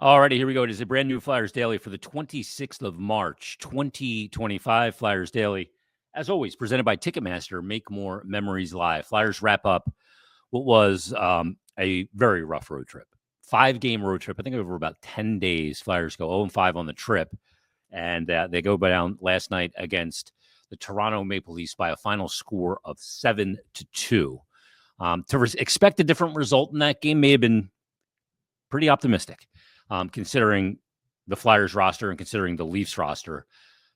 Alrighty, here we go. It is a brand new Flyers Daily for the 26th of March, 2025. Flyers Daily, as always, presented by Ticketmaster. Make more memories live. Flyers wrap up what was a very rough road trip. 5-game road trip. I think over about 10 days. Flyers go 0-5 on the trip. And they go down last night against the Toronto Maple Leafs by a final score of 7-2. To expect a different result in that game may have been pretty optimistic. Considering the Flyers roster and considering the Leafs roster.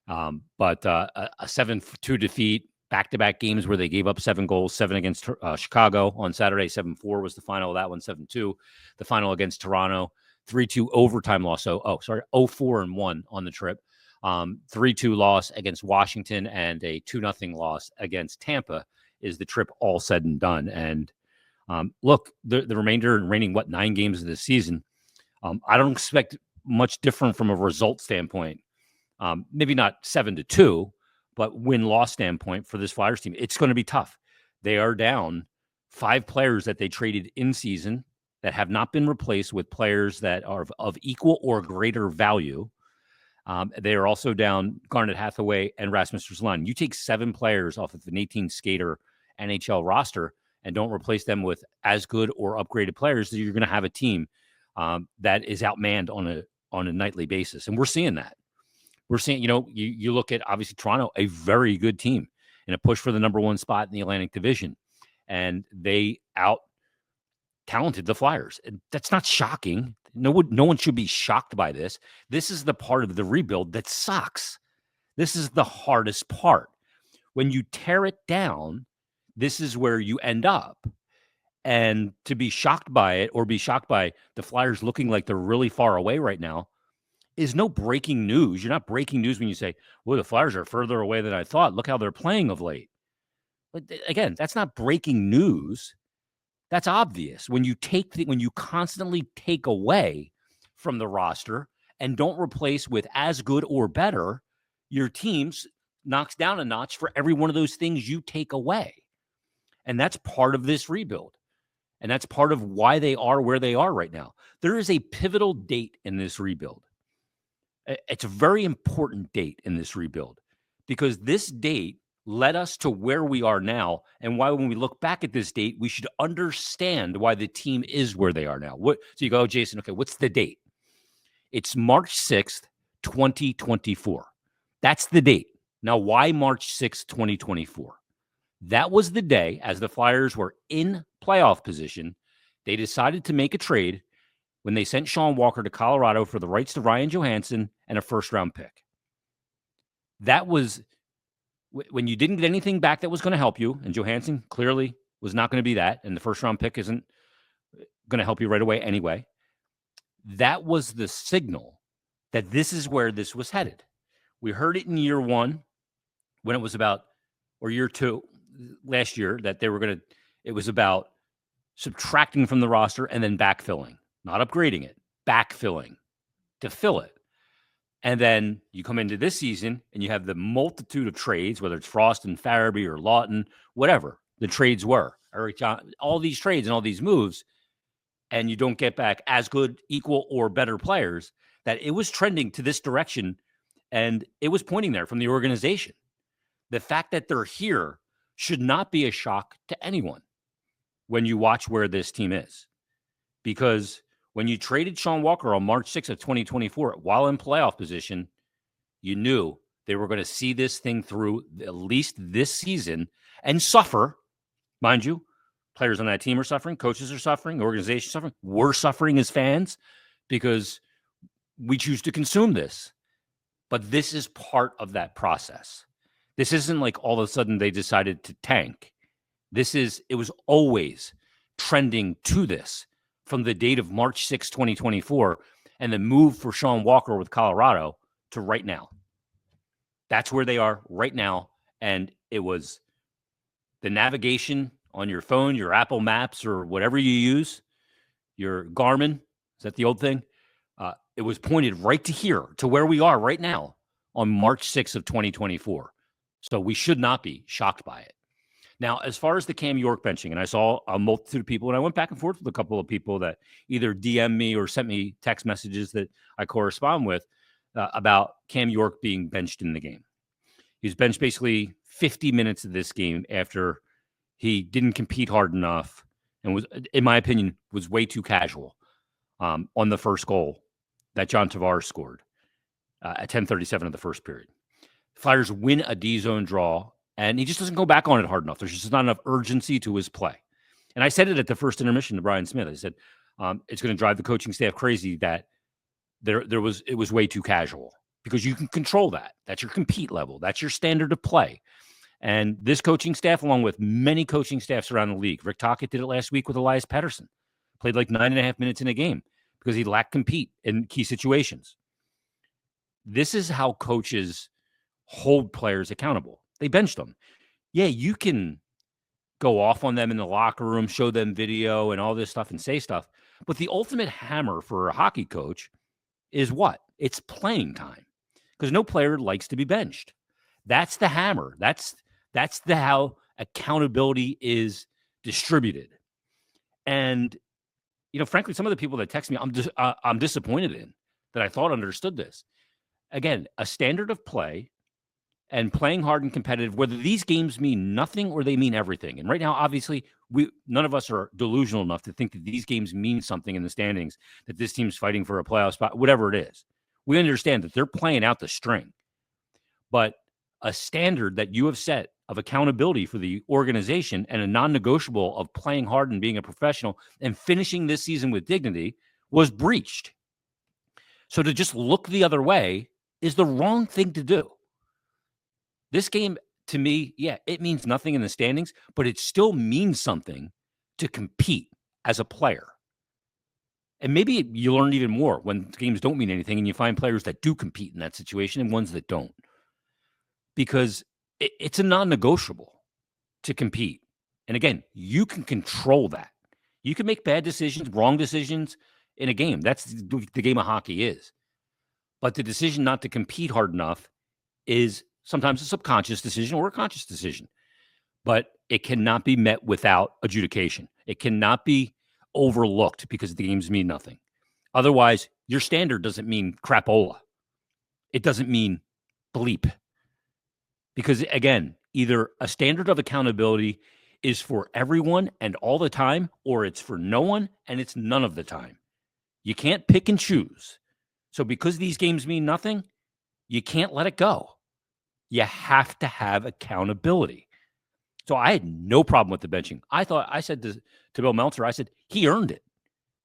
But a 7-2 defeat, back-to-back games where they gave up 7 goals, 7 against Chicago on Saturday, 7-4 was the final of that one, 7-2. The final against Toronto, 3-2 overtime loss. 0-4-1 on the trip. 3-2 loss against Washington and a 2-0 loss against Tampa is the trip all said and done. And look, the remaining 9 games of the season, I don't expect much different from a result standpoint. Maybe not 7-2, but win-loss standpoint for this Flyers team. It's going to be tough. They are down 5 players that they traded in season that have not been replaced with players that are of equal or greater value. They are also down Garnet Hathaway and Rasmus Ristolainen. You take 7 players off of an 18-skater NHL roster and don't replace them with as good or upgraded players, you're going to have a team that is outmanned on a nightly basis. And we're seeing that. We're seeing, you look at, obviously, Toronto, a very good team in a push for the number 1 spot in the Atlantic Division. And they out-talented the Flyers. And that's not shocking. No one should be shocked by this. This is the part of the rebuild that sucks. This is the hardest part. When you tear it down, this is where you end up. And to be shocked by it or be shocked by the Flyers looking like they're really far away right now is no breaking news. You're not breaking news when you say, well, the Flyers are further away than I thought. Look how they're playing of late. But again, that's not breaking news. That's obvious. When you constantly take away from the roster and don't replace with as good or better, your team knocks down a notch for every one of those things you take away. And that's part of this rebuild. And that's part of why they are where they are right now. There is a pivotal date in this rebuild. It's a very important date in this rebuild because this date led us to where we are now and why when we look back at this date, we should understand why the team is where they are now. So you go, Jason, okay, what's the date? It's March 6th, 2024. That's the date. Now, why March 6th, 2024? That was the day, as the Flyers were in playoff position, they decided to make a trade when they sent Sean Walker to Colorado for the rights to Ryan Johansson and a first-round pick. That was when you didn't get anything back that was going to help you, and Johansson clearly was not going to be that, and the first-round pick isn't going to help you right away anyway. That was the signal that this is where this was headed. We heard it in year 1 when it was about, or year 2, last year, that it was about subtracting from the roster and then backfilling, not upgrading it, backfilling to fill it. And then you come into this season and you have the multitude of trades, whether it's Frost and Farabee or Lawton, whatever the trades were, all these trades and all these moves, and you don't get back as good, equal, or better players, that it was trending to this direction and it was pointing there from the organization. The fact that they're here should not be a shock to anyone when you watch where this team is. Because when you traded Sean Walker on March 6th of 2024, while in playoff position, you knew they were going to see this thing through at least this season and suffer. Mind you, players on that team are suffering, coaches are suffering, organizations are suffering. We're suffering as fans because we choose to consume this. But this is part of that process. This isn't like all of a sudden they decided to tank. It was always trending to this from the date of March 6, 2024, and the move for Sean Walker with Colorado to right now. That's where they are right now. And it was the navigation on your phone, your Apple Maps, or whatever you use, your Garmin, is that the old thing? It was pointed right to here, to where we are right now on March 6th of 2024. So we should not be shocked by it. Now, as far as the Cam York benching, and I saw a multitude of people, and I went back and forth with a couple of people that either DM me or sent me text messages that I correspond with about Cam York being benched in the game. He was benched basically 50 minutes of this game after he didn't compete hard enough and was, in my opinion, was way too casual on the first goal that John Tavares scored at 10:37 of the first period. Flyers win a D-zone draw, and he just doesn't go back on it hard enough. There's just not enough urgency to his play. And I said it at the first intermission to Brian Smith. I said, it's going to drive the coaching staff crazy that it was way too casual, because you can control that. That's your compete level. That's your standard of play. And this coaching staff, along with many coaching staffs around the league, Rick Tocchet did it last week with Elias Pettersson, played like 9.5 minutes in a game because he lacked compete in key situations. This is how coaches hold players accountable. They bench them. Yeah, you can go off on them in the locker room, show them video and all this stuff and say stuff. But the ultimate hammer for a hockey coach is what? It's playing time, because no player likes to be benched. That's the hammer. That's how accountability is distributed. And, frankly, some of the people that text me, I'm disappointed in, that I thought understood this. Again, a standard of play and playing hard and competitive, whether these games mean nothing or they mean everything. And right now, obviously, none of us are delusional enough to think that these games mean something in the standings, that this team's fighting for a playoff spot, whatever it is. We understand that they're playing out the string. But a standard that you have set of accountability for the organization and a non-negotiable of playing hard and being a professional and finishing this season with dignity was breached. So to just look the other way is the wrong thing to do. This game, to me, yeah, it means nothing in the standings, but it still means something to compete as a player. And maybe you learn even more when games don't mean anything and you find players that do compete in that situation and ones that don't. Because it's a non-negotiable to compete. And again, you can control that. You can make bad decisions, wrong decisions in a game. That's the game of hockey is. But the decision not to compete hard enough is sometimes a subconscious decision or a conscious decision. But it cannot be met without adjudication. It cannot be overlooked because the games mean nothing. Otherwise, your standard doesn't mean crapola. It doesn't mean bleep. Because, again, either a standard of accountability is for everyone and all the time, or it's for no one and it's none of the time. You can't pick and choose. So because these games mean nothing, you can't let it go. You have to have accountability. So I had no problem with the benching. I said to Bill Meltzer, I said, he earned it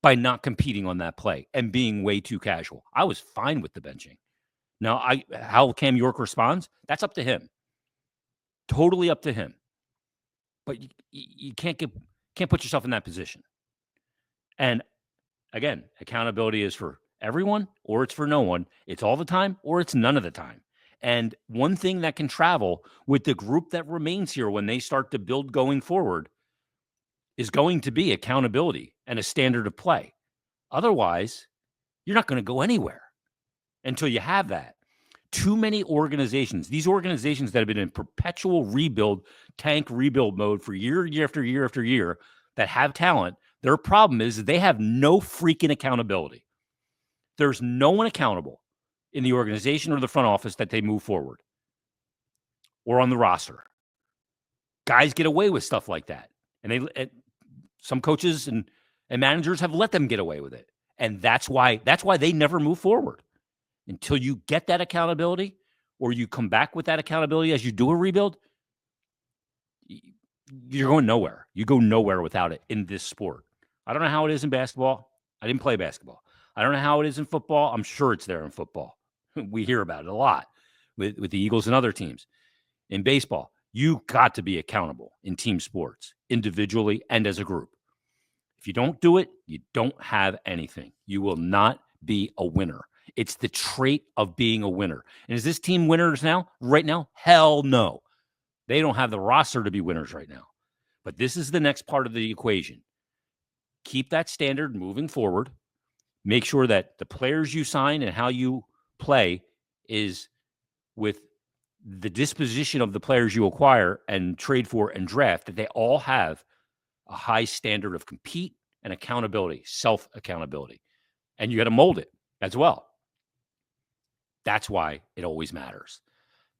by not competing on that play and being way too casual. I was fine with the benching. Now, how Cam York responds, that's up to him. Totally up to him. But you can't put yourself in that position. And again, accountability is for everyone or it's for no one. It's all the time or it's none of the time. And one thing that can travel with the group that remains here when they start to build going forward is going to be accountability and a standard of play. Otherwise, you're not going to go anywhere until you have that. Too many organizations, these organizations that have been in perpetual tank rebuild mode for year after year after year, that have talent, their problem is they have no freaking accountability. There's no one accountable in the organization or the front office that they move forward or on the roster. Guys get away with stuff like that. And some coaches and managers have let them get away with it. And that's why they never move forward. Until you get that accountability or you come back with that accountability as you do a rebuild, you're going nowhere. You go nowhere without it in this sport. I don't know how it is in basketball. I didn't play basketball. I don't know how it is in football. I'm sure it's there in football. We hear about it a lot with the Eagles and other teams. In baseball, you got to be accountable in team sports, individually and as a group. If you don't do it, you don't have anything. You will not be a winner. It's the trait of being a winner. And is this team winners now? Right now? Hell no. They don't have the roster to be winners right now. But this is the next part of the equation. Keep that standard moving forward. Make sure that the players you sign and how you play is with the disposition of the players you acquire and trade for and draft, that they all have a high standard of compete and accountability, self-accountability. And you got to mold it as well. That's why it always matters.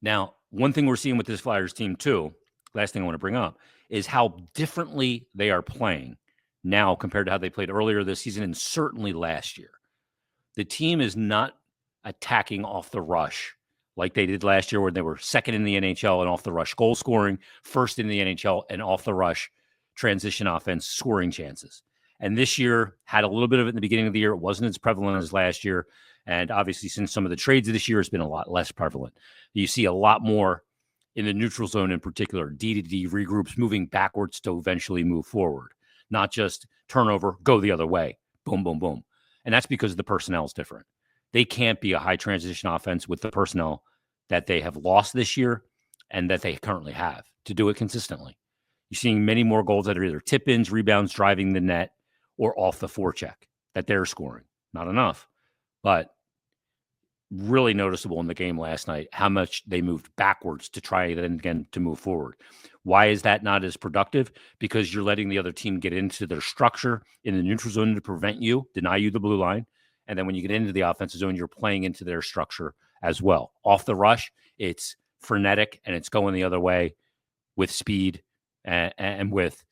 Now, one thing we're seeing with this Flyers team too, last thing I want to bring up, is how differently they are playing now compared to how they played earlier this season and certainly last year. The team is not attacking off the rush like they did last year, where they were second in the NHL and off the rush goal scoring, first in the NHL and off the rush transition offense scoring chances. And this year had a little bit of it in the beginning of the year. It wasn't as prevalent as last year. And obviously, since some of the trades this year, it's been a lot less prevalent. You see a lot more in the neutral zone in particular, D-to-D regroups moving backwards to eventually move forward, not just turnover, go the other way, boom, boom, boom. And that's because the personnel is different. They can't be a high transition offense with the personnel that they have lost this year and that they currently have to do it consistently. You're seeing many more goals that are either tip-ins, rebounds, driving the net, or off the forecheck that they're scoring. Not enough, but really noticeable in the game last night how much they moved backwards to try then again to move forward. Why is that not as productive? Because you're letting the other team get into their structure in the neutral zone to prevent you, deny you the blue line. And then when you get into the offensive zone, you're playing into their structure as well. Off the rush, it's frenetic and it's going the other way with speed and with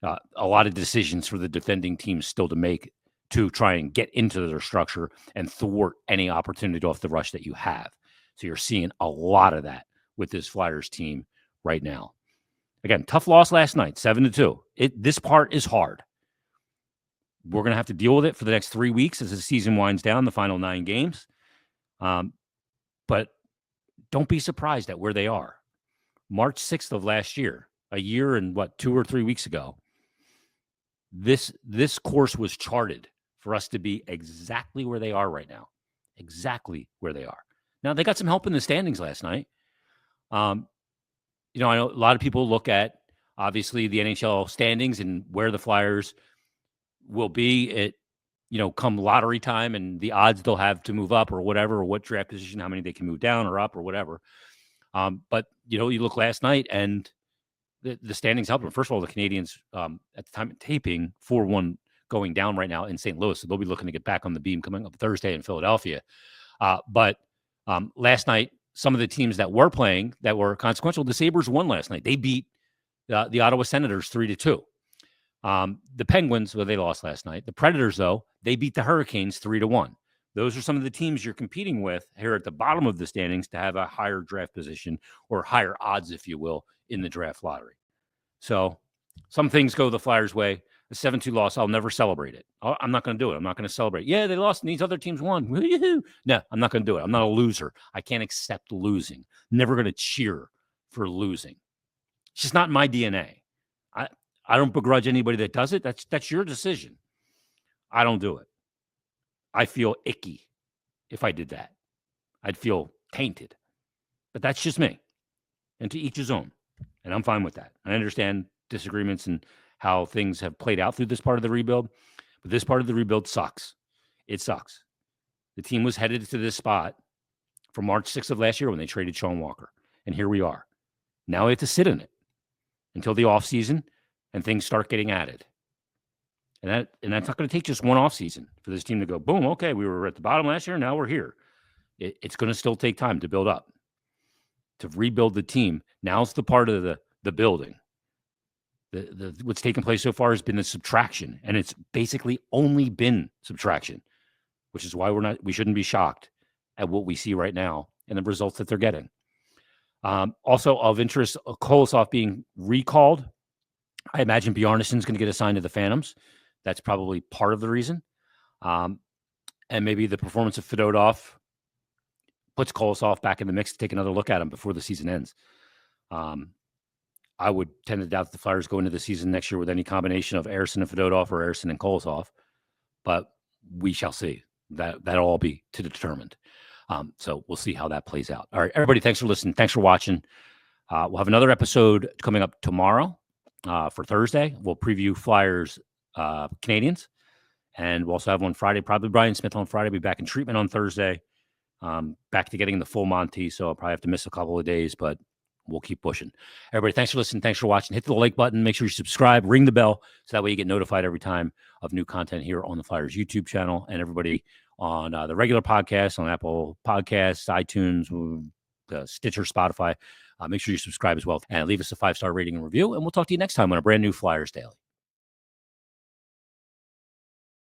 a lot of decisions for the defending teams still to make to try and get into their structure and thwart any opportunity off the rush that you have. So you're seeing a lot of that with this Flyers team right now. Again, tough loss last night, 7-2. This part is hard. We're going to have to deal with it for the next 3 weeks as the season winds down, the final 9 games. But don't be surprised at where they are. March 6th of last year, a year and 2 or 3 weeks ago, this course was charted for us to be exactly where they are right now. Exactly where they are. Now, they got some help in the standings last night. I know a lot of people look at, obviously, the NHL standings and where the Flyers will be at, come lottery time and the odds they'll have to move up or whatever, or what draft position, how many they can move down or up or whatever. But, you look last night and the standings help them. First of all, the Canadians, at the time of taping, 4-1 going down right now in St. Louis. So they'll be looking to get back on the beam coming up Thursday in Philadelphia. But last night, some of the teams that were playing that were consequential, the Sabres won last night. They beat the Ottawa Senators 3-2. The Penguins, they lost last night. The Predators, though, they beat the Hurricanes 3-1. Those are some of the teams you're competing with here at the bottom of the standings to have a higher draft position or higher odds, if you will, in the draft lottery. So some things go the Flyers' way. A 7-2 loss, I'll never celebrate it. I'm not going to do it. I'm not going to celebrate. Yeah, they lost and these other teams won. No, I'm not going to do it. I'm not a loser. I can't accept losing. Never going to cheer for losing. It's just not in my DNA. I don't begrudge anybody that does it. That's your decision. I don't do it. I feel icky if I did that. I'd feel tainted. But that's just me. And to each his own. And I'm fine with that. I understand disagreements and how things have played out through this part of the rebuild. But this part of the rebuild sucks. It sucks. The team was headed to this spot from March 6th of last year when they traded Sean Walker. And here we are. Now we have to sit in it until the offseason and things start getting added. And that's not going to take just one offseason for this team to go, boom, okay, we were at the bottom last year, now we're here. It's going to still take time to build up, to rebuild the team. Now's the part of the building. What's taken place so far has been the subtraction, and it's basically only been subtraction, which is why we shouldn't be shocked at what we see right now and the results that they're getting. Also of interest, Kolosov being recalled. I imagine Bjarnason's going to get assigned to the Phantoms. That's probably part of the reason. And maybe the performance of Fedotov puts Kolosov back in the mix to take another look at him before the season ends. I would tend to doubt that the Flyers go into the season next year with any combination of Ersson and Fedotov or Ersson and Kolosov, but we shall see. That'll all be to be determined. So we'll see how that plays out. All right, everybody, thanks for listening. Thanks for watching. We'll have another episode coming up tomorrow for Thursday. We'll preview Flyers Canadians, and we'll also have one Friday, probably Brian Smith on Friday. Be back in treatment on Thursday. Back to getting the full Monty, so I'll probably have to miss a couple of days, but we'll keep pushing. Everybody, thanks for listening. Thanks for watching. Hit the like button. Make sure you subscribe. Ring the bell so that way you get notified every time of new content here on the Flyers YouTube channel. And everybody on the regular podcast, on Apple Podcasts, iTunes, Stitcher, Spotify, make sure you subscribe as well. And leave us a 5-star rating and review. And we'll talk to you next time on a brand new Flyers Daily.